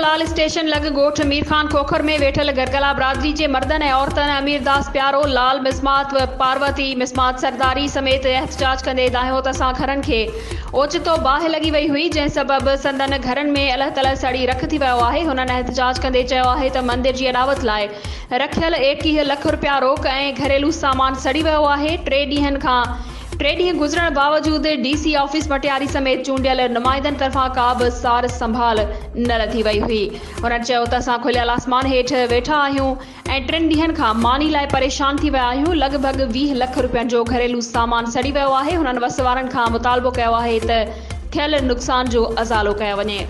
लाल station लॻ ॻोठ मीरखान खोखर में वेठल गरगला बिरादरी जे मर्दनि ऐं औरतनि अमीरदास प्यारो, लाल मिसमात, पार्वती मिसमात सरदारी समेत एहतजाज कंदे दाहियो त असां घरनि खे ओचितो बाहि लॻी वई हुई, जंहिं सबबि संदन घरनि में अलह तलह सड़ी रख थी वियो आहे। हुननि एहतजाज कंदे चयो आहे त मंदिर जी अॾावत लाइ रखियल 21 लख रुपया रोक ऐं घरेलू सामान सड़ी वियो आहे। 3 ॾींहं गुज़रण बावजूदि DC ऑफिस मटियारी समेत चूंडियल नुमाइंदनि तरफ़ां का बि सार संभाल न लथी वई हुई। हुननि चयो त असां खुलियल आसमान हेठि वेठा आहियूं ऐं 3 ॾींहनि खां मानी लाइ परेशान थी विया आहियूं। लॻभॻि 20 लख रुपयनि जो घरेलू सामान सड़ी वियो आहे। हुननि वस वारनि खां मुतालबो कयो आहे त थियल नुक़सान जो अज़ालो कयो वञे।